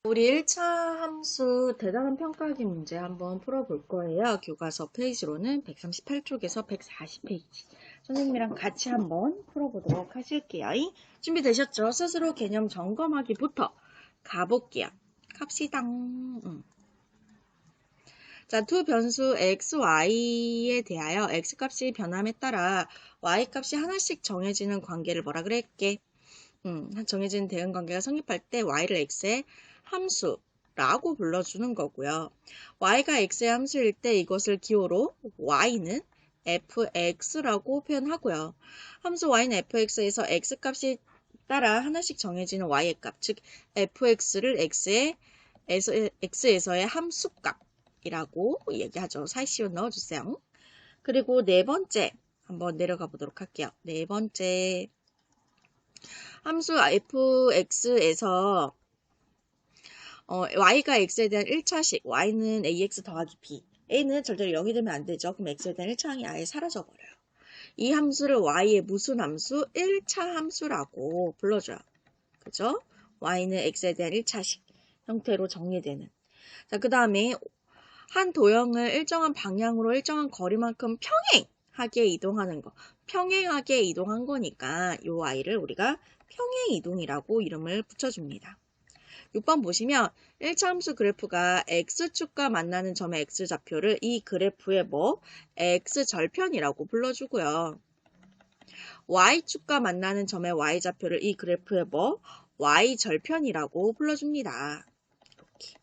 우리 1차 함수 대단한 평가하기 문제 한번 풀어볼 거예요. 교과서 페이지로는 138쪽에서 140페이지. 선생님이랑 같이 한번 풀어보도록 하실게요. 준비되셨죠? 스스로 개념 점검하기부터 가볼게요. 갑시다. 자, 두 변수 x, y에 대하여 x 값이 변함에 따라 y 값이 하나씩 정해지는 관계를 뭐라 그랬게? 정해진 대응관계가 성립할 때 y를 x의 함수라고 불러주는 거고요. y가 x의 함수일 때 이것을 기호로 y는 fx라고 표현하고요. 함수 y는 fx에서 x값이 따라 하나씩 정해지는 y의 값, 즉 fx를 x에서의 함수값이라고 얘기하죠. 사이시옷 넣어주세요. 그리고 네 번째 한번 내려가 보도록 할게요. 네 번째 함수 fx에서 y가 x에 대한 1차식, y는 ax 더하기 b, a는 절대로 0이 되면 안 되죠. 그럼 x에 대한 1차항이 아예 사라져버려요. 이 함수를 y의 무슨 함수? 1차 함수라고 불러줘요. 그죠? y는 x에 대한 1차식 형태로 정리되는. 자, 그 다음에 한 도형을 일정한 방향으로 일정한 거리만큼 평행하게 이동하는 거. 평행하게 이동한 거니까 이 y를 우리가 평행이동이라고 이름을 붙여줍니다. 6번 보시면 1차 함수 그래프가 x축과 만나는 점의 x좌표를 이 그래프의 x절편이라고 불러주고요. y축과 만나는 점의 y좌표를 이 그래프의 y절편이라고 불러줍니다. 이렇게.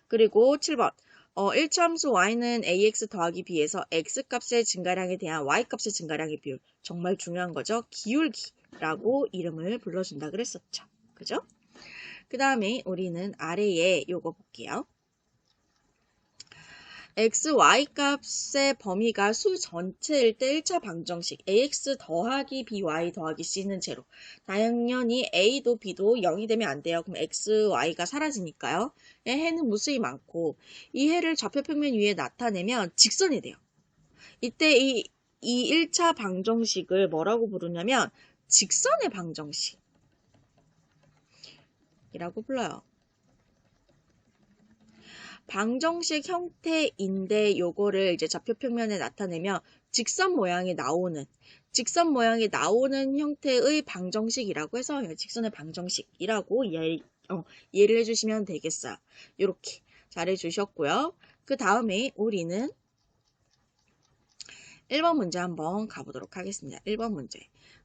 그리고 7번 1차 함수 y는 ax 더하기 b에서 x값의 증가량에 대한 y값의 증가량의 비율, 정말 중요한 거죠. 기울기라고 이름을 불러준다 그랬었죠. 그죠? 그 다음에 우리는 아래에 요거 볼게요. x, y 값의 범위가 수 전체일 때 1차 방정식 ax 더하기 by 더하기 c는 제로. 당연히 a도 b도 0이 되면 안 돼요. 그럼 x, y가 사라지니까요. 해는 무수히 많고 이 해를 좌표평면 위에 나타내면 직선이 돼요. 이때 이 1차 방정식을 뭐라고 부르냐면 직선의 방정식 이라고 불러요. 방정식 형태인데 요거를 이제 좌표평면에 나타내면 직선 모양이 나오는 형태의 방정식이라고 해서 직선의 방정식이라고 이해를 해주시면 되겠어요. 이렇게 잘해주셨고요. 그 다음에 우리는 1번 문제 한번 가보도록 하겠습니다. 1번 문제.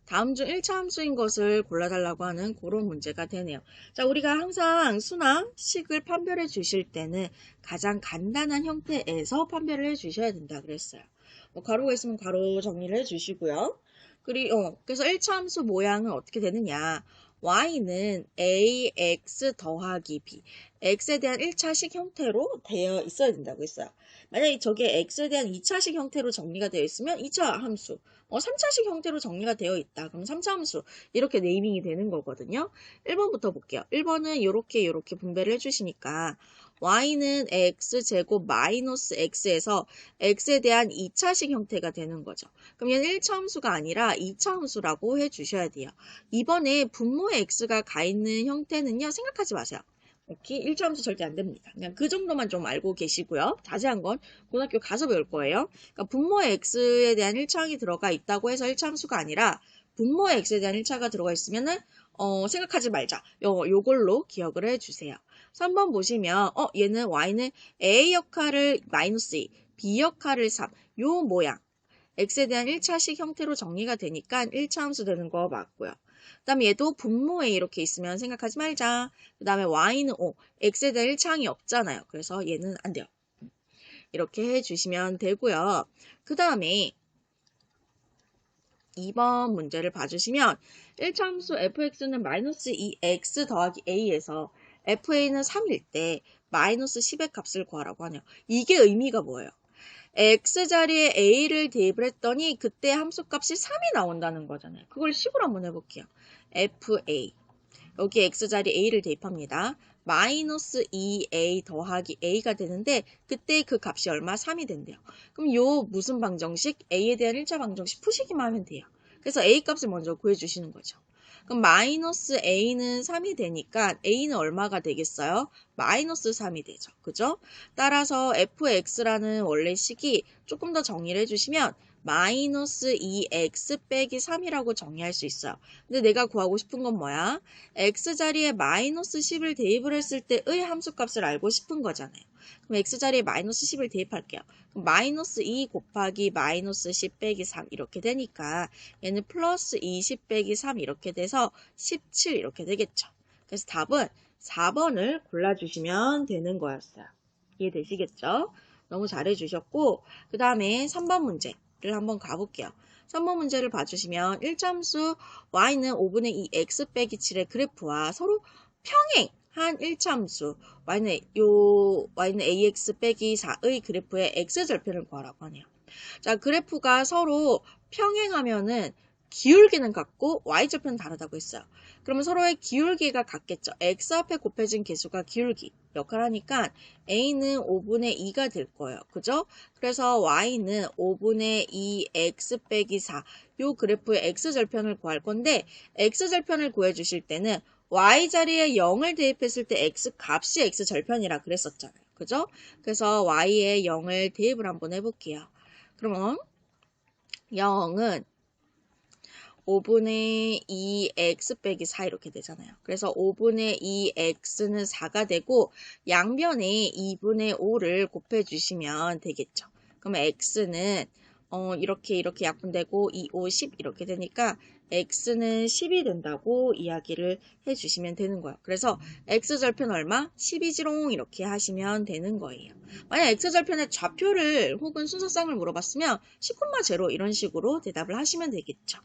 다음 중 1차 함수인 것을 골라달라고 하는 그런 문제가 되네요. 자, 우리가 항상 수나 식을 판별해 주실 때는 가장 간단한 형태에서 판별을 해 주셔야 된다 그랬어요. 괄호가 있으면 괄호 정리를 해 주시고요. 그래서 1차 함수 모양은 어떻게 되느냐. y는 ax 더하기 b, x에 대한 1차식 형태로 되어 있어야 된다고 했어요. 만약에 저게 x에 대한 2차식 형태로 정리가 되어 있으면 2차 함수, 3차식 형태로 정리가 되어 있다. 그럼 3차 함수 이렇게 네이밍이 되는 거거든요. 1번부터 볼게요. 1번은 이렇게 분배를 해주시니까 y는 x제곱 마이너스 x에서 x에 대한 2차식 형태가 되는 거죠. 그럼 얘는 1차 함수가 아니라 2차 함수라고 해주셔야 돼요. 이번에 분모에 x가 가 있는 형태는요. 생각하지 마세요. 오케이? 1차 함수 절대 안 됩니다. 그냥 그 정도만 좀 알고 계시고요. 자세한 건 고등학교 가서 배울 거예요. 그러니까 분모에 x에 대한 1차항이 들어가 있다고 해서 1차 함수가 아니라 분모에 x에 대한 1차가 들어가 있으면은 생각하지 말자. 요걸로 기억을 해주세요. 3번 보시면 얘는 y는 a 역할을 마이너스 2, b 역할을 3. 요 모양. x에 대한 1차식 형태로 정리가 되니까 1차 함수 되는 거 맞고요. 그 다음에 얘도 분모에 이렇게 있으면 생각하지 말자. 그 다음에 y는 5. x에 대한 1차항이 없잖아요. 그래서 얘는 안 돼요. 이렇게 해주시면 되고요. 그 다음에 2번 문제를 봐주시면 1차 함수 fx는 마이너스 2x 더하기 a에서 fa는 3일 때 마이너스 10의 값을 구하라고 하네요. 이게 의미가 뭐예요? x자리에 a를 대입을 했더니 그때 함수값이 3이 나온다는 거잖아요. 그걸 식으로 한번 해볼게요. fa 여기 x자리 a를 대입합니다. 마이너스 2a 더하기 a가 되는데 그때 그 값이 얼마? 3이 된대요. 그럼 요 무슨 방정식? a에 대한 1차 방정식 푸시기만 하면 돼요. 그래서 a 값을 먼저 구해주시는 거죠. 그럼 마이너스 a는 3이 되니까 a는 얼마가 되겠어요? 마이너스 3이 되죠. 그죠? 따라서 fx라는 원래 식이 조금 더 정리를 해주시면 마이너스 2x 빼기 3이라고 정리할 수 있어요. 근데 내가 구하고 싶은 건 뭐야? x자리에 마이너스 10을 대입을 했을 때의 함수값을 알고 싶은 거잖아요. 그럼 x자리에 마이너스 10을 대입할게요. 그럼 마이너스 2 곱하기 마이너스 10 빼기 3 이렇게 되니까 얘는 플러스 20 빼기 3 이렇게 돼서 17 이렇게 되겠죠. 그래서 답은 4번을 골라주시면 되는 거였어요. 이해되시겠죠? 너무 잘해주셨고 그 다음에 3번 문제를 한번 가볼게요. 3번 문제를 봐주시면 1참수 y는 5분의 2 x 빼기 7의 그래프와 서로 평행한 1참수 y는 ax 빼기 4의 그래프의 x절편을 구하라고 하네요. 자, 그래프가 서로 평행하면은 기울기는 같고 y절편은 다르다고 했어요. 그러면 서로의 기울기가 같겠죠. x 앞에 곱해진 개수가 기울기 역할하니까 a는 5분의 2가 될 거예요. 그죠? 그래서 y는 5분의 2x 빼기 4. 요 그래프의 x절편을 구할 건데 x절편을 구해주실 때는 y자리에 0을 대입했을 때 x 값이 x절편이라 그랬었잖아요. 그죠? 그래서 y에 0을 대입을 한번 해볼게요. 그러면 0은 5분의 2x 빼기 4 이렇게 되잖아요. 그래서 5분의 2x는 4가 되고 양변에 2분의 5를 곱해주시면 되겠죠. 그러면 x는 이렇게 약분되고 2, 5, 10 이렇게 되니까 x는 10이 된다고 이야기를 해주시면 되는 거예요. 그래서 x절편 얼마? 10이지롱 이렇게 하시면 되는 거예요. 만약 x절편의 좌표를 혹은 순서쌍을 물어봤으면 10,0 이런 식으로 대답을 하시면 되겠죠.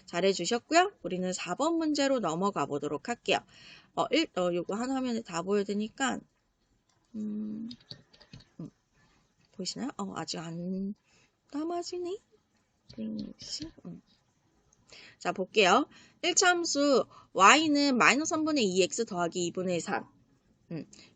잘해주셨고요. 우리는 4번 문제로 넘어가 보도록 할게요. 요거 한 화면에 다 보여드니까 보이시나요? 아직 안 담아지네. 자, 볼게요. 1차함수 y는 마이너스 3분의 2x 더하기 2분의 3.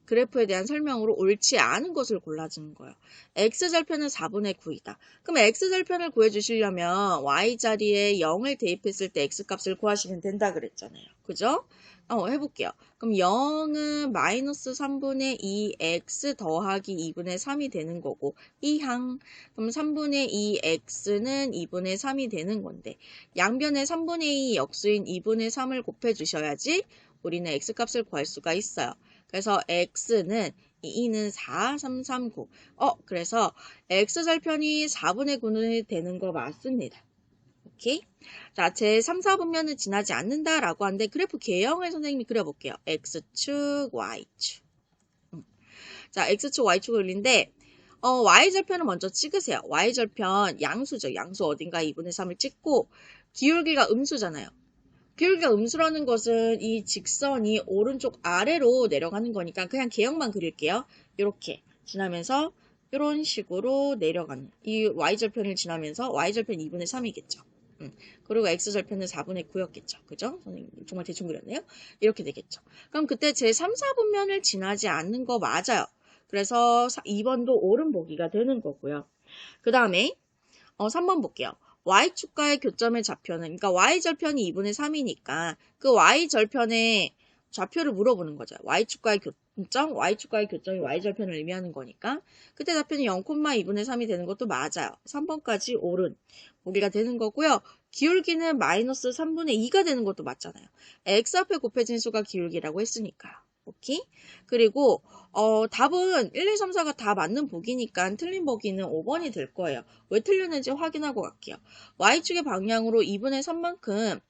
그래프에 대한 설명으로 옳지 않은 것을 골라주는 거예요. x절편은 4분의 9이다. 그럼 x절편을 구해주시려면 y자리에 0을 대입했을 때 x값을 구하시면 된다 그랬잖아요. 그죠? 해볼게요. 그럼 0은 마이너스 3분의 2x 더하기 2분의 3이 되는 거고 이항 그럼 3분의 2x는 2분의 3이 되는 건데 양변에 3분의 2 역수인 2분의 3을 곱해주셔야지 우리는 x값을 구할 수가 있어요. 그래서 x는 2는 4, 3, 3, 9. 그래서 x절편이 4분의 9는 되는 거 맞습니다. 오케이? 자, 제 3, 4분면은 지나지 않는다라고 하는데 그래프 개형을 선생님이 그려볼게요. x축, y축. 자, x축, y축 그리는데 y절편을 먼저 찍으세요. y절편 양수죠. 양수 어딘가 2분의 3을 찍고 기울기가 음수잖아요. 기울기가 음수라는 것은 이 직선이 오른쪽 아래로 내려가는 거니까 그냥 개형만 그릴게요. 이렇게 지나면서 이런 식으로 내려가는 이 y절편을 지나면서 y절편 2분의 3이겠죠. 그리고 x절편은 4분의 9였겠죠. 그죠? 선생님 정말 대충 그렸네요. 이렇게 되겠죠. 그럼 그때 제 3, 4분면을 지나지 않는 거 맞아요. 그래서 2번도 옳은 보기가 되는 거고요. 그 다음에 3번 볼게요. y축과의 교점의 좌표는 그러니까 y절편이 2분의 3이니까 그 y절편의 좌표를 물어보는 거죠. y축과의 교점, y축과의 교점이 y절편을 의미하는 거니까 그때 좌표는 0,2분의 3이 되는 것도 맞아요. 3번까지 옳은 보기가 되는 거고요. 기울기는 마이너스 3분의 2가 되는 것도 맞잖아요. x 앞에 곱해진 수가 기울기라고 했으니까요. 오케이? 그리고 답은 1, 2, 3, 4가 다 맞는 보기니까 틀린 보기는 5번이 될 거예요. 왜 틀렸는지 확인하고 갈게요. y축의 방향으로 2분의 3만큼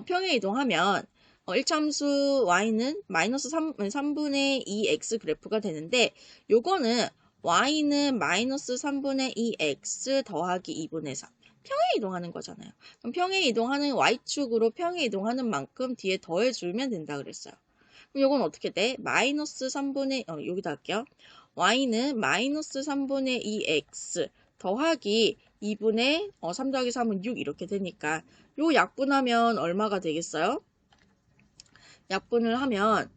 평행 이동하면 1참수 y는 마이너스 3분의 2x 그래프가 되는데 요거는 y는 마이너스 3분의 2x 더하기 2분의 3 평행 이동하는 거잖아요. 그럼 평행 이동하는 y축으로 평행 이동하는 만큼 뒤에 더해주면 된다 그랬어요. 그럼 이건 어떻게 돼? 마이너스 3분의 여기다 할게요. y는 마이너스 3분의 2x 더하기 2분의 3 더하기 3은 6 이렇게 되니까 요 약분하면 얼마가 되겠어요? 약분을 하면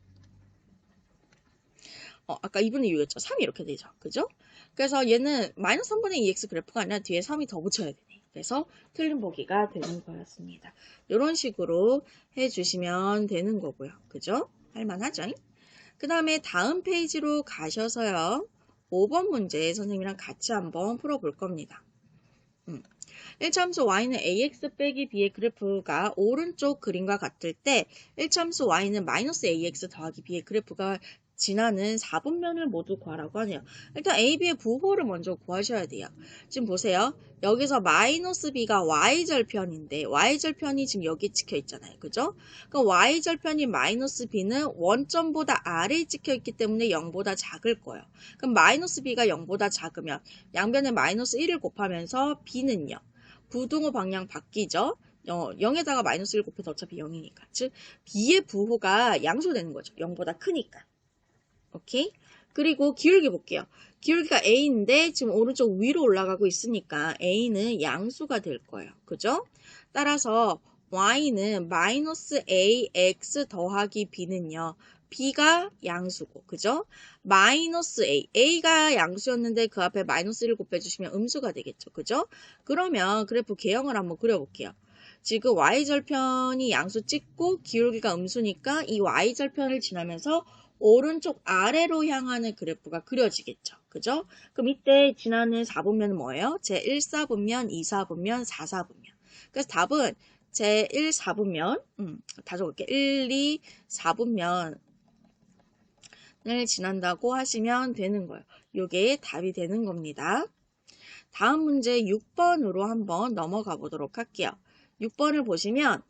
아까 2분의 6이었죠. 3이 이렇게 되죠. 그죠? 그래서 얘는 마이너스 3분의 2x 그래프가 아니라 뒤에 3이 더 붙여야 되네. 그래서 틀린 보기가 되는 거였습니다. 이런 식으로 해주시면 되는 거고요. 그죠? 할만하죠? 그 다음에 다음 페이지로 가셔서요. 5번 문제 선생님이랑 같이 한번 풀어볼 겁니다. 1참수 y는 ax 빼기 b의 그래프가 오른쪽 그림과 같을 때 1참수 y는 마이너스 ax 더하기 b의 그래프가 지나는 4분면을 모두 구하라고 하네요. 일단 a, b의 부호를 먼저 구하셔야 돼요. 지금 보세요. 여기서 마이너스 b가 y절편인데 y절편이 지금 여기 찍혀 있잖아요. 그죠? 그럼 y절편인 마이너스 b는 원점보다 아래에 찍혀 있기 때문에 0보다 작을 거예요. 그럼 마이너스 b가 0보다 작으면 양변에 마이너스 1을 곱하면서 b는요. 부등호 방향 바뀌죠. 0에다가 마이너스 1 곱해서 어차피 0이니까. 즉 b의 부호가 양수되는 거죠. 0보다 크니까. 오케이? 그리고 기울기 볼게요. 기울기가 a인데 지금 오른쪽 위로 올라가고 있으니까 a는 양수가 될 거예요. 그죠? 따라서 y는 마이너스 ax 더하기 b는요. b가 양수고, 그죠? 마이너스 a가 양수였는데 그 앞에 마이너스 1을 곱해주시면 음수가 되겠죠. 그죠? 그러면 그래프 개형을 한번 그려볼게요. 지금 y절편이 양수 찍고 기울기가 음수니까 이 y절편을 지나면서 오른쪽 아래로 향하는 그래프가 그려지겠죠. 그죠? 그럼 이때 지나는 4분면은 뭐예요? 제1사분면, 2사분면, 4사분면. 그래서 답은 제1, 4분면, 다 적을게. 1, 2, 4분면을 지난다고 하시면 되는 거예요. 이게 답이 되는 겁니다. 다음 문제 6번으로 한번 넘어가 보도록 할게요. 6번을 보시면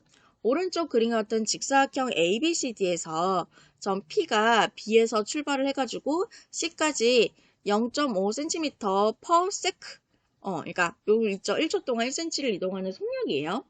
오른쪽 그림 같은 직사각형 ABCD에서 점 P가 B에서 출발을 해가지고 C까지 0.5cm per sec. 그러니까 여기 있죠. 1초 동안 1cm를 이동하는 속력이에요.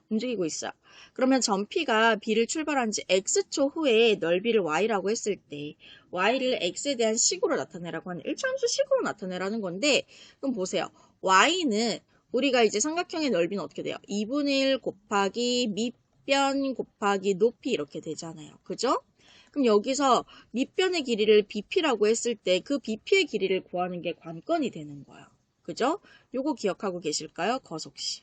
움직이고 있어요. 그러면 점 P가 B를 출발한 지 X초 후에 넓이를 Y라고 했을 때 Y를 X에 대한 식으로 나타내라고 하는 1차함수 식으로 나타내라는 건데 그럼 보세요. Y는 우리가 이제 삼각형의 넓이는 어떻게 돼요? 2분의 1 곱하기 밑변 곱하기 높이 이렇게 되잖아요. 그죠? 그럼 여기서 밑변의 길이를 BP라고 했을 때 그 BP의 길이를 구하는 게 관건이 되는 거예요. 그죠? 요거 기억하고 계실까요? 거속시.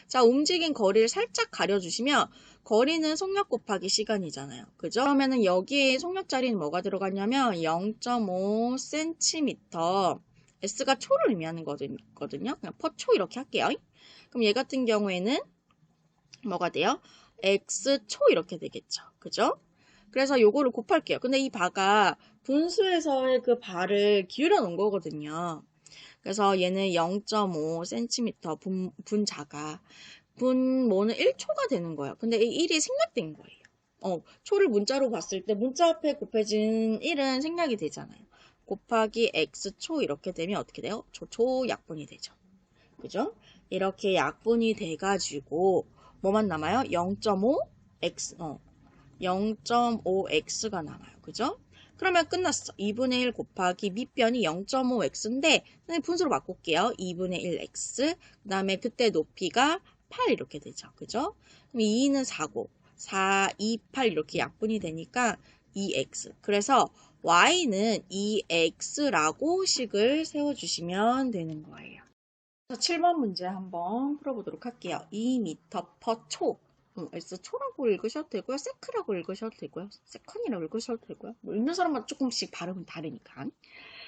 자, 움직인 거리를 살짝 가려주시면 거리는 속력 곱하기 시간이잖아요. 그죠? 그러면은 여기에 속력 자리는 뭐가 들어갔냐면 0.5cm S가 초를 의미하는 거거든요. 그냥 퍼초 이렇게 할게요. 그럼 얘 같은 경우에는 뭐가 돼요? X초 이렇게 되겠죠. 그죠? 그래서 요거를 곱할게요. 근데 이 바가 분수에서의 그 바를 기울여 놓은 거거든요. 그래서 얘는 0.5cm 분자가 분모는 1초가 되는 거예요. 근데 이 1이 생략된 거예요. 초를 문자로 봤을 때 문자 앞에 곱해진 1은 생략이 되잖아요. 곱하기 x초 이렇게 되면 어떻게 돼요? 초 약분이 되죠. 그죠? 이렇게 약분이 돼가지고 뭐만 남아요? 0.5x 0.5x가 남아요. 그죠? 그러면 끝났어. 2분의 1 곱하기 밑변이 0.5x인데 분수로 바꿀게요. 2분의 1x 그 다음에 그때 높이가 8 이렇게 되죠. 그죠? 그럼 2는 4고 4, 2, 8 이렇게 약분이 되니까 2x 그래서 y는 2x라고 식을 세워주시면 되는 거예요. 7번 문제 한번 풀어보도록 할게요. 2m per 초. 그래서 초라고 읽으셔도 되고요. 세크라고 읽으셔도 되고요. 세컨이라고 읽으셔도 되고요. 뭐 읽는 사람마다 조금씩 발음은 다르니까.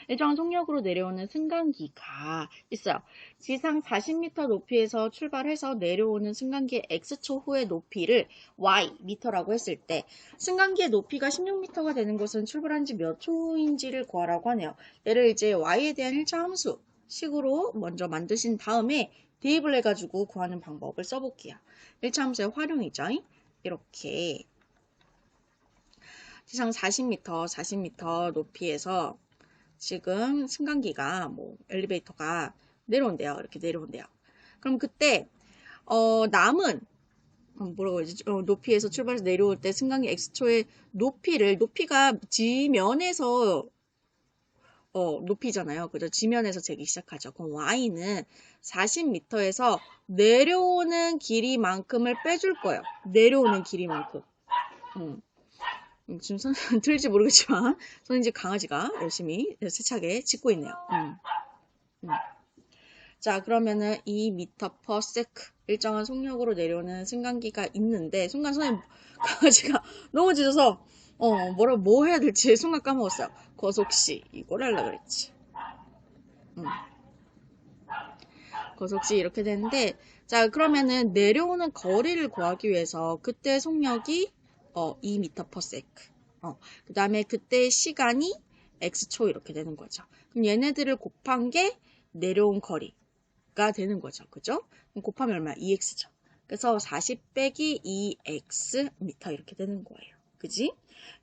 일정한 속력으로 내려오는 승강기가 있어요. 지상 40m 높이에서 출발해서 내려오는 승강기의 X초 후의 높이를 Y 미터라고 했을 때 승강기의 높이가 16m가 되는 것은 출발한 지 몇 초인지를 구하라고 하네요. 얘를 이제 Y에 대한 1차 함수 식으로 먼저 만드신 다음에 대입을 해가지고 구하는 방법을 써볼게요. 1차 함수의 활용이죠. 이렇게 지상 40m 높이에서 지금 승강기가 엘리베이터가 내려온대요. 이렇게 내려온대요. 그럼 그때 남은 뭐라고 해야지? 높이에서 출발해서 내려올 때 승강기 X초의 높이가 지면에서 높이잖아요. 그죠? 지면에서 재기 시작하죠. 그럼 Y는 40m에서 내려오는 길이만큼을 빼줄 거예요. 내려오는 길이만큼. 지금 손 들릴지 모르겠지만 저는 이제 강아지가 열심히 세차게 짖고 있네요. 자, 그러면은 2m/s 일정한 속력으로 내려오는 승강기가 있는데 순간 선생님 강아지가 너무 짖어서 뭐 해야 될지 순간 까먹었어요. 거속시 이걸 하려고 그랬지. 거속시 이렇게 되는데 자, 그러면은 내려오는 거리를 구하기 위해서 그때 속력이 2m/s. 그 다음에 그때 시간이 x초 이렇게 되는 거죠. 그럼 얘네들을 곱한 게 내려온 거리가 되는 거죠. 그죠? 그럼 곱하면 얼마야? 2x죠. 그래서 40 빼기 2x 미터 이렇게 되는 거예요. 그지?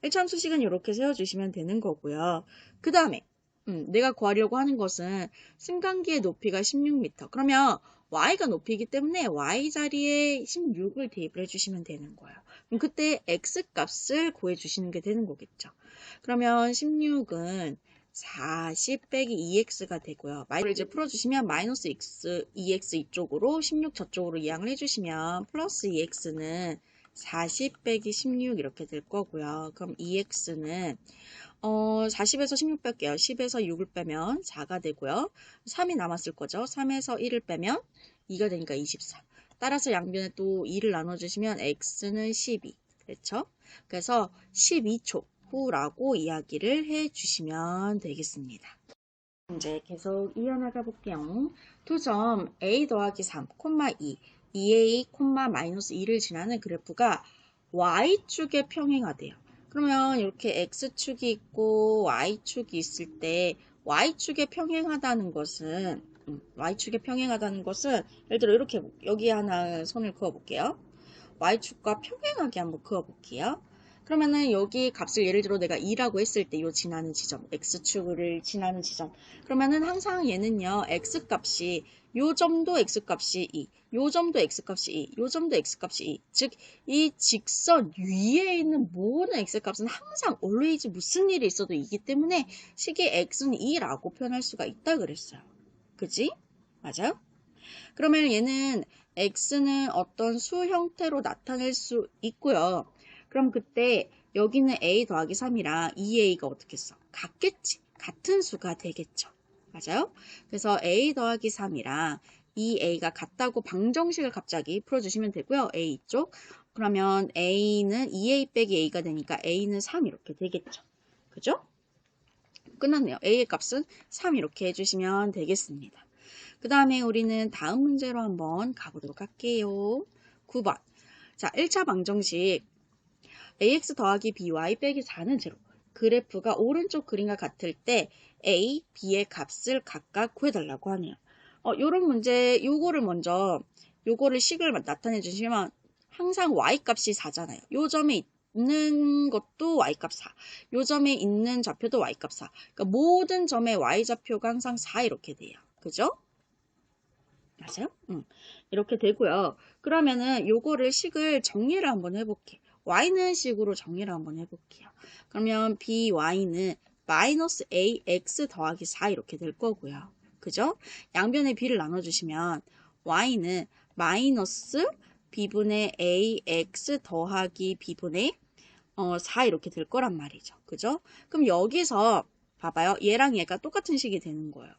1차함수식은 이렇게 세워주시면 되는 거고요. 그 다음에 내가 구하려고 하는 것은 승강기의 높이가 16m. 그러면 y가 높이기 때문에 y 자리에 16을 대입을 해주시면 되는 거예요. 그럼 그때 x 값을 구해주시는 게 되는 거겠죠. 그러면 16은 40 빼기 2x가 되고요. 이걸 이제 풀어주시면 마이너스 x, 2x 이쪽으로 16 저쪽으로 이항을 해주시면 플러스 2x는 40 빼기 16 이렇게 될 거고요. 그럼 2x는 40에서 16 뺄게요. 10에서 6을 빼면 4가 되고요. 3이 남았을 거죠. 3에서 1을 빼면 2가 되니까 24. 따라서 양변에 또 2를 나눠주시면 x는 12. 그렇죠? 그래서 12초 후라고 이야기를 해주시면 되겠습니다. 이제 계속 이어나가 볼게요. 두점 a 더하기 3, 2, 2a, 마이너스 2를 지나는 그래프가 y축에 평행하대요. 그러면 이렇게 x축이 있고 y축이 있을 때 y축에 평행하다는 것은 예를 들어 이렇게 여기 하나 선을 그어 볼게요. y축과 평행하게 한번 그어 볼게요. 그러면은 여기 값을 예를 들어 내가 2라고 했을 때 요 지나는 지점, x축을 지나는 지점. 그러면은 항상 얘는요, x값이 요 점도 x값이 2, 요 점도 x값이 2, 요 점도 x값이 2. 즉, 이 직선 위에 있는 모든 x값은 항상 always 무슨 일이 있어도 2이기 때문에 식이 x는 2라고 표현할 수가 있다 그랬어요. 그지? 맞아요? 그러면 얘는 x는 어떤 수 형태로 나타낼 수 있고요. 그럼 그때 여기는 a 더하기 3이랑 2a가 어떻게 써? 같겠지. 같은 수가 되겠죠. 맞아요? 그래서 a 더하기 3이랑 2a가 같다고 방정식을 갑자기 풀어주시면 되고요. a 쪽. 그러면 a는 2a 빼기 a가 되니까 a는 3 이렇게 되겠죠. 그죠? 끝났네요. a의 값은 3 이렇게 해주시면 되겠습니다. 그 다음에 우리는 다음 문제로 한번 가보도록 할게요. 9번. 자, 1차 방정식 ax 더하기 by 빼기 4는 제로. 그래프가 오른쪽 그림과 같을 때 a, b의 값을 각각 구해달라고 하네요. 요런 문제, 요거를 식을 나타내 주시면 항상 y 값이 4잖아요. 요 점에 있는 것도 y 값 4. 요 점에 있는 좌표도 y 값 4. 그러니까 모든 점의 y 좌표가 항상 4 이렇게 돼요. 그죠? 맞아요? 이렇게 되고요. 그러면은 요거를 식을 정리를 한번 해볼게요. y는 식으로 정리를 한번 해볼게요. 그러면 by는 마이너스 ax 더하기 4 이렇게 될 거고요. 그죠? 양변의 b를 나눠주시면 y는 마이너스 b분의 ax 더하기 b분의 4 이렇게 될 거란 말이죠. 그죠? 그럼 여기서 봐봐요. 얘랑 얘가 똑같은 식이 되는 거예요.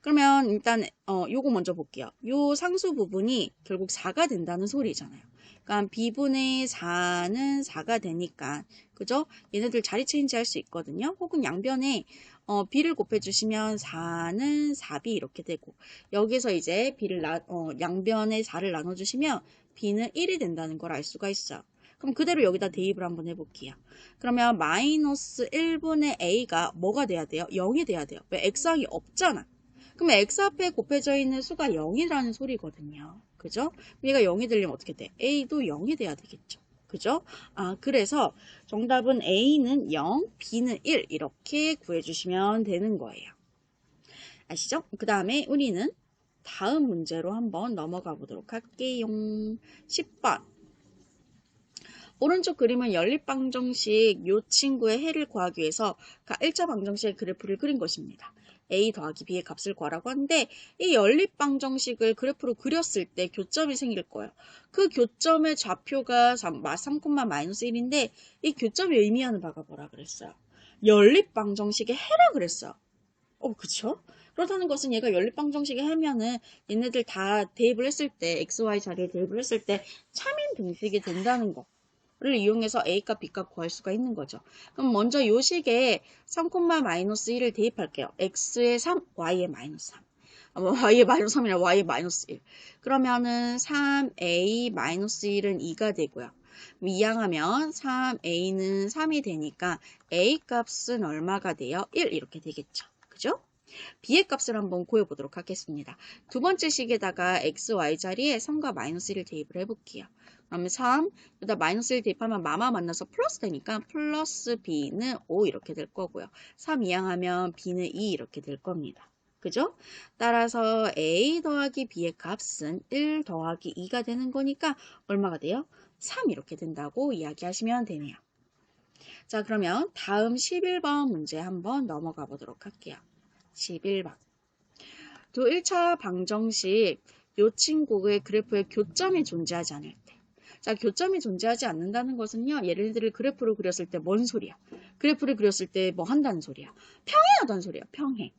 그러면 일단 요거 먼저 볼게요. 요 상수 부분이 결국 4가 된다는 소리잖아요. 그러니까 b분의 4는 4가 되니까 그죠? 얘네들 자리 체인지 할 수 있거든요. 혹은 양변에 b를 곱해주시면 4는 4b 이렇게 되고 여기서 이제 양변에 4를 나눠주시면 b는 1이 된다는 걸 알 수가 있어요. 그럼 그대로 여기다 대입을 한번 해볼게요. 그러면 마이너스 1분의 a가 뭐가 돼야 돼요? 0이 돼야 돼요. 왜? x항이 없잖아. 그럼 x 앞에 곱해져 있는 수가 0이라는 소리거든요. 그죠? 얘가 0이 되려면 어떻게 돼? a도 0이 돼야 되겠죠. 그죠? 그래서 정답은 a는 0, b는 1 이렇게 구해주시면 되는 거예요. 아시죠? 그 다음에 우리는 다음 문제로 한번 넘어가 보도록 할게요. 10번. 오른쪽 그림은 연립방정식 요 친구의 해를 구하기 위해서 1차 방정식의 그래프를 그린 것입니다. a 더하기 b의 값을 구하라고 하는데 이 연립방정식을 그래프로 그렸을 때 교점이 생길 거예요. 그 교점의 좌표가 3, 마이너스 1인데 이 교점이 의미하는 바가 뭐라 그랬어요? 연립방정식의 해라 그랬어요. 그쵸? 그렇다는 것은 얘가 연립방정식에 하면은 얘네들 다 대입을 했을 때 xy 자리에 대입을 했을 때 차민 등식이 된다는 거를 이용해서 a값 b값 구할 수가 있는 거죠. 그럼 먼저 요 식에 3,-1을 대입할게요. x에 3, y에 마이너스 3. y에 마이너스 3이라 y에 마이너스 1. 그러면은 3a 마이너스 1은 2가 되고요. 이항하면 3a는 3이 되니까 a 값은 얼마가 돼요? 1 이렇게 되겠죠. 그죠? b의 값을 한번 구해보도록 하겠습니다. 두 번째 식에다가 x, y 자리에 3과 마이너스 1을 대입을 해볼게요. 그러면 3, 여기다 마이너스 1 대입하면 마마 만나서 플러스 되니까 플러스 b는 5 이렇게 될 거고요. 3 이항하면 b는 2 이렇게 될 겁니다. 그죠? 따라서 a 더하기 b의 값은 1 더하기 2가 되는 거니까 얼마가 돼요? 3 이렇게 된다고 이야기하시면 되네요. 자, 그러면 다음 11번 문제 한번 넘어가 보도록 할게요. 11번. 또 1차 방정식 요 친구의 그래프에 교점이 존재하지 않을 때. 자, 교점이 존재하지 않는다는 것은요. 얘네들을 그래프로 그렸을 때 뭔 소리야? 그래프를 그렸을 때 뭐 한다는 소리야? 평행하다는 소리야. 평행.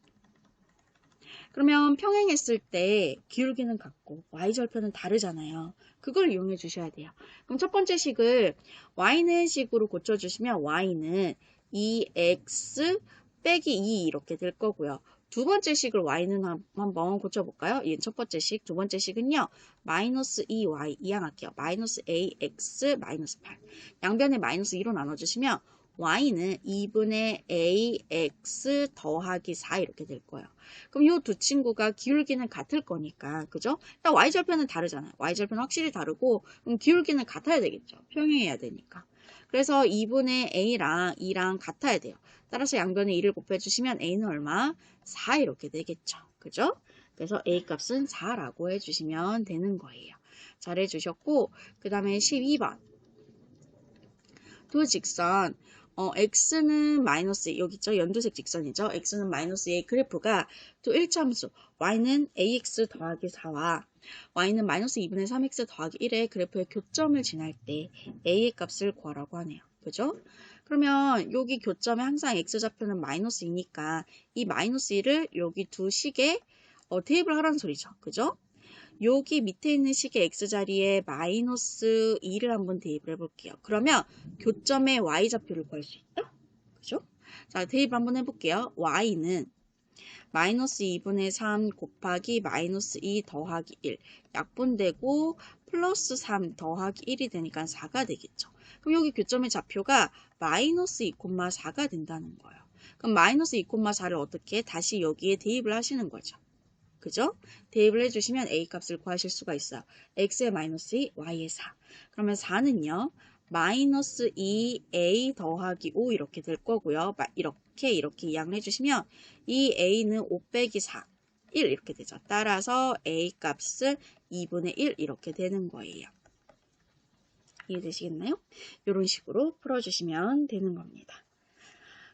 그러면 평행했을 때 기울기는 같고 y절편은 다르잖아요. 그걸 이용해 주셔야 돼요. 그럼 첫 번째 식을 y는 식으로 고쳐주시면 y는 2x 빼기 2 이렇게 될 거고요. 두 번째 식을 y는 한번 고쳐볼까요? 이 첫 번째 식, 두 번째 식은요. 마이너스 2y 이항할게요. 마이너스 ax 마이너스 8. 양변에 마이너스 2로 나눠주시면 y는 2분의 ax 더하기 4 이렇게 될 거예요. 그럼 이 두 친구가 기울기는 같을 거니까, 그죠? 일단 y절편은 다르잖아요. y절편은 확실히 다르고, 그럼 기울기는 같아야 되겠죠. 평행해야 되니까. 그래서 2분의 a랑 2랑 같아야 돼요. 따라서 양변에 2를 곱해주시면 a는 얼마? 4 이렇게 되겠죠. 그죠? 그래서 a 값은 4라고 해주시면 되는 거예요. 잘해주셨고, 그 다음에 12번. 두 직선. x는 마이너스 여기 있죠. 연두색 직선이죠. x는 마이너스 의 그래프가 또 1차함수 y는 ax 더하기 4와 y는 마이너스 2분의 3x 더하기 1의 그래프의 교점을 지날 때 a의 값을 구하라고 하네요. 그죠? 그러면 여기 교점에 항상 x좌표는 마이너스 2니까 이 마이너스 2를 여기 두 식에 대입을 하라는 소리죠. 그죠? 여기 밑에 있는 식의 x자리에 마이너스 2를 한번 대입을 해볼게요. 그러면 교점의 y좌표를 구할 수 있다? 그죠? 자, 대입 한번 해볼게요. y는 마이너스 2분의 3 곱하기 마이너스 2 더하기 1 약분되고 플러스 3 더하기 1이 되니까 4가 되겠죠. 그럼 여기 교점의 좌표가 마이너스 2,4가 된다는 거예요. 그럼 마이너스 2,4를 어떻게 다시 여기에 대입을 하시는 거죠. 그죠? 대입을 해주시면 a 값을 구하실 수가 있어요. x의 마이너스 2, y의 4. 그러면 4는요. 마이너스 2a 더하기 5 이렇게 될 거고요. 이렇게 이항을 해주시면 이 a는 5 빼기 4, 1 이렇게 되죠. 따라서 a 값은 2분의 1 이렇게 되는 거예요. 이해되시겠나요? 이런 식으로 풀어주시면 되는 겁니다.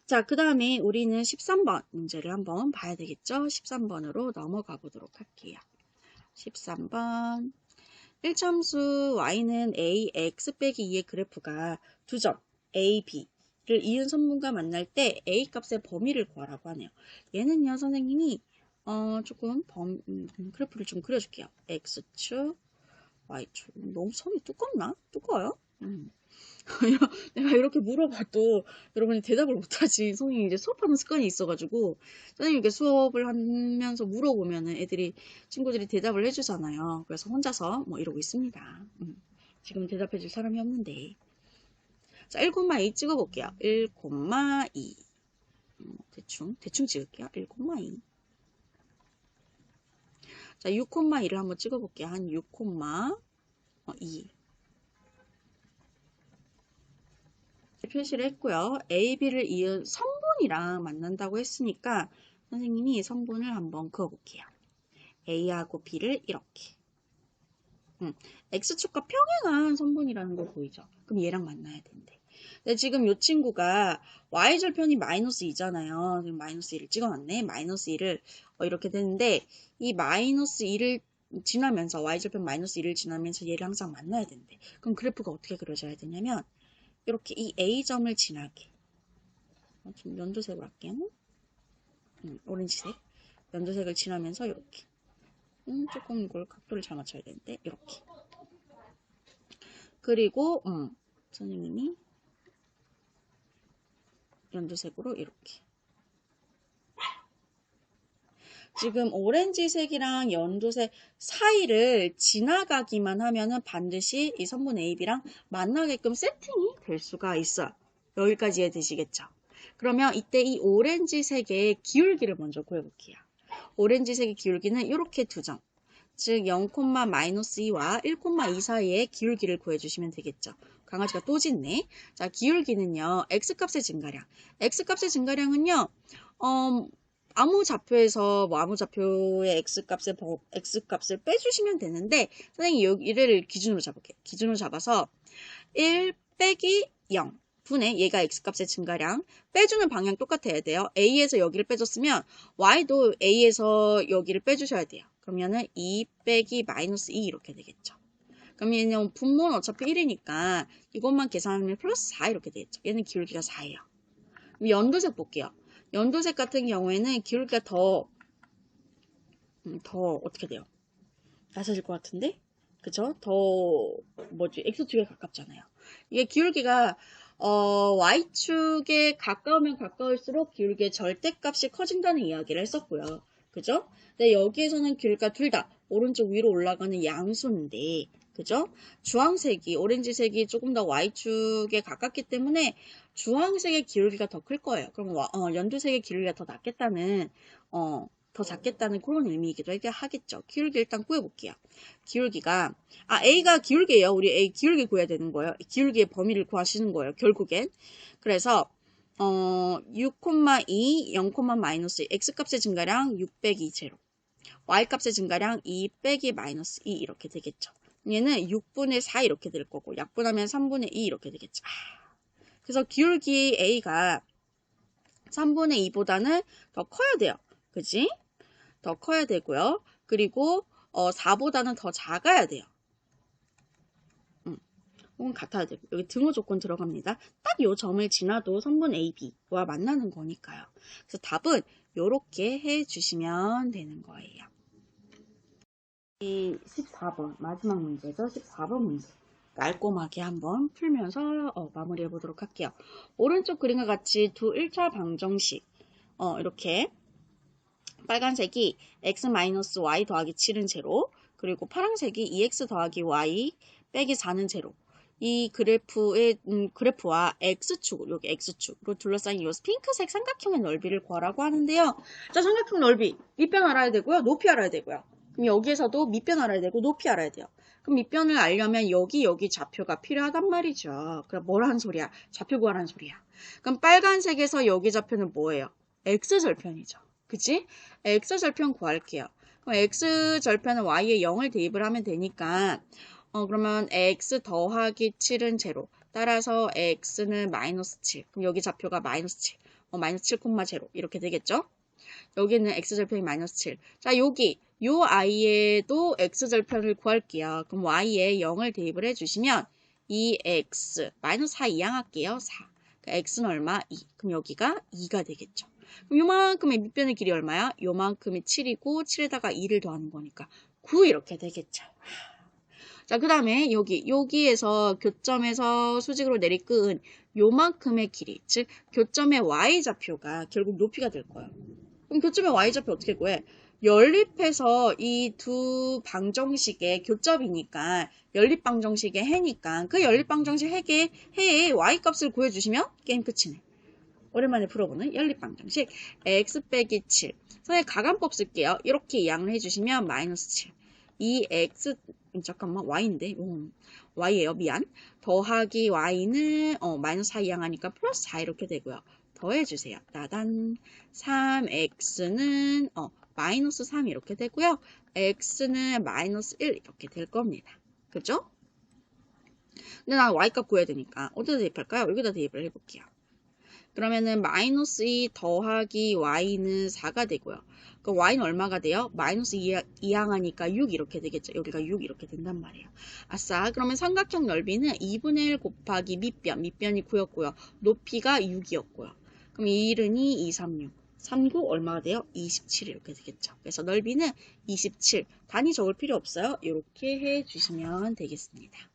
자, 그 다음에 우리는 13번 문제를 한번 봐야 되겠죠? 13번으로 넘어가 보도록 할게요. 13번 1참수 y는 a, x 빼기 2의 그래프가 두 점 a, b를 이은 선분과 만날 때 a 값의 범위를 구하라고 하네요. 얘는요, 선생님이 조금 그래프를 좀 그려줄게요. x축, y축. 너무 선이 두껍나? 두꺼워요? 내가 이렇게 물어봐도 여러분이 대답을 못하지. 선생님이 이제 수업하는 습관이 있어가지고 선생님께 수업을 하면서 물어보면은 친구들이 대답을 해주잖아요. 그래서 혼자서 뭐 이러고 있습니다. 지금 대답해줄 사람이 없는데. 자, 1,2 찍어볼게요. 1,2 대충 찍을게요. 1,2 자, 6,2를 한번 찍어볼게요. 한 6,2 표시를 했고요. A, B를 이은 선분이랑 만난다고 했으니까 선생님이 선분을 한번 그어볼게요. A하고 B를 이렇게. X축과 평행한 선분이라는 거 보이죠? 그럼 얘랑 만나야 된대. 근데 지금 이 친구가 Y절편이 마이너스 2잖아요. 지금 마이너스 2를 찍어놨네. 마이너스 2를 이렇게 되는데 이 마이너스 2를 지나면서 Y절편 마이너스 2를 지나면서 얘를 항상 만나야 된대. 그럼 그래프가 어떻게 그려져야 되냐면 이렇게 이 A점을 지나게 좀 연두색으로 할게요. 오렌지색. 연두색을 칠하면서 이렇게. 조금 이걸 각도를 잘 맞춰야 되는데 이렇게. 그리고 선생님이 연두색으로 이렇게. 지금 오렌지색이랑 연두색 사이를 지나가기만 하면은 반드시 이 선분 AB랑 만나게끔 세팅이 될 수가 있어요. 여기까지 이해되시겠죠? 그러면 이때 이 오렌지색의 기울기를 먼저 구해볼게요. 오렌지색의 기울기는 이렇게 두 점. 즉 0,-2와 1,2 사이의 기울기를 구해주시면 되겠죠. 강아지가 또 짖네. 자, 기울기는요. X값의 증가량. X값의 증가량은요. 아무 좌표에서 아무 좌표의 X값을 빼주시면 되는데 선생님이 여기를 기준으로 잡을게요. 기준으로 잡아서 1 빼기 0 분의 얘가 X값의 증가량 빼주는 방향 똑같아야 돼요. A에서 여기를 빼줬으면 Y도 A에서 여기를 빼주셔야 돼요. 그러면은 2 빼기 마이너스 2 이렇게 되겠죠. 그럼 얘는 분모는 어차피 1이니까 이것만 계산하면 플러스 4 이렇게 되겠죠. 얘는 기울기가 4예요. 그럼 연두색 볼게요. 연두색 같은 경우에는 기울기가 더 어떻게 돼요? 낮아질 것 같은데? 그쵸? X축에 가깝잖아요. 이게 기울기가 Y축에 가까우면 가까울수록 기울기의 절대값이 커진다는 이야기를 했었고요. 그죠? 근데 여기에서는 기울기가 둘 다 오른쪽 위로 올라가는 양수인데, 그죠? 주황색이, 오렌지색이 조금 더 Y축에 가깝기 때문에 주황색의 기울기가 더 클 거예요. 그럼 연두색의 기울기가 더 낮겠다는, 더 작겠다는 그런 의미이기도 하겠죠. 기울기 일단 구해볼게요. 기울기가, A가 기울기예요. 우리 A 기울기 구해야 되는 거예요. 기울기의 범위를 구하시는 거예요. 결국엔. 그래서 6,2, 0,-2, X값의 증가량 6 빼기 2제로. Y값의 증가량 2 빼기 마이너스 2 이렇게 되겠죠. 얘는 6분의 4 이렇게 될 거고 약분하면 3분의 2 이렇게 되겠죠. 그래서 기울기 A가 3분의 2보다는 더 커야 돼요. 그치? 더 커야 되고요. 그리고 4보다는 더 작아야 돼요. 혹은 같아야 되고 여기 등호 조건 들어갑니다. 딱 이 점을 지나도 선분 AB와 만나는 거니까요. 그래서 답은 이렇게 해주시면 되는 거예요. 이 14번 마지막 문제죠. 14번 문제 깔끔하게 한번 풀면서 마무리해 보도록 할게요. 오른쪽 그림과 같이 두 1차 방정식 이렇게 빨간색이 x-y 더하기 7은 제로, 그리고 파란색이 2x 더하기 y 빼기 4는 제로. 이 그래프와 x축, 여기 x축으로 둘러싸인 이 핑크색 삼각형의 넓이를 구하라고 하는데요. 자, 삼각형 넓이, 밑변 알아야 되고요. 높이 알아야 되고요. 그럼 여기에서도 밑변 알아야 되고 높이 알아야 돼요. 그럼 밑변을 알려면 여기 좌표가 필요하단 말이죠. 그럼 뭐라는 소리야? 좌표 구하라는 소리야. 그럼 빨간색에서 여기 좌표는 뭐예요? x절편이죠. 그치? x절편 구할게요. 그럼 x절편은 y에 0을 대입을 하면 되니까 그러면 x 더하기 7은 제로. 따라서 x는 마이너스 7. 그럼 여기 좌표가 마이너스 7. 마이너스 7,0 이렇게 되겠죠? 여기는 x절편이 마이너스 7. 자, 여기 요 i에도 x절편을 구할게요. 그럼 y에 0을 대입을 해주시면 2x 마이너스 4 이항할게요. 4. 그러니까 x는 얼마? 2. 그럼 여기가 2가 되겠죠. 그럼 요만큼의 밑변의 길이 얼마야? 요만큼이 7이고 7에다가 2를 더하는 거니까 9 이렇게 되겠죠. 자, 그 다음에 여기에서 교점에서 수직으로 내리끈 요만큼의 길이, 즉 교점의 y좌표가 결국 높이가 될 거예요. 그럼 교점의 y좌표 어떻게 구해? 연립해서 이 두 방정식의 교점이니까 연립방정식의 해니까 그 연립방정식 해의 y값을 구해주시면 게임 끝이네. 오랜만에 풀어보는 연립방정식 x 빼기 7. 선생님 가간법 쓸게요. 이렇게 이항을 해주시면 마이너스 7. 2x 잠깐만 y인데 y예요. 미안. 더하기 y는 마이너스 4 이항하니까 플러스 4 이렇게 되고요. 더해주세요. 따단 3x는 마이너스 3 이렇게 되고요. x는 마이너스 1 이렇게 될 겁니다. 그죠? 근데 난 y값 구해야 되니까 어디다 대입할까요? 여기다 대입을 해볼게요. 그러면은 마이너스 2 더하기 y는 4가 되고요. 그럼 y는 얼마가 돼요? 마이너스 2항하니까 6 이렇게 되겠죠. 여기가 6 이렇게 된단 말이에요. 아싸. 그러면 삼각형 넓이는 2분의 1 곱하기 밑변이 9였고요. 높이가 6이었고요. 그럼 1은 2, 2, 3, 6. 3구 얼마가 돼요? 27 이렇게 되겠죠. 그래서 넓이는 27. 단위 적을 필요 없어요. 이렇게 해주시면 되겠습니다.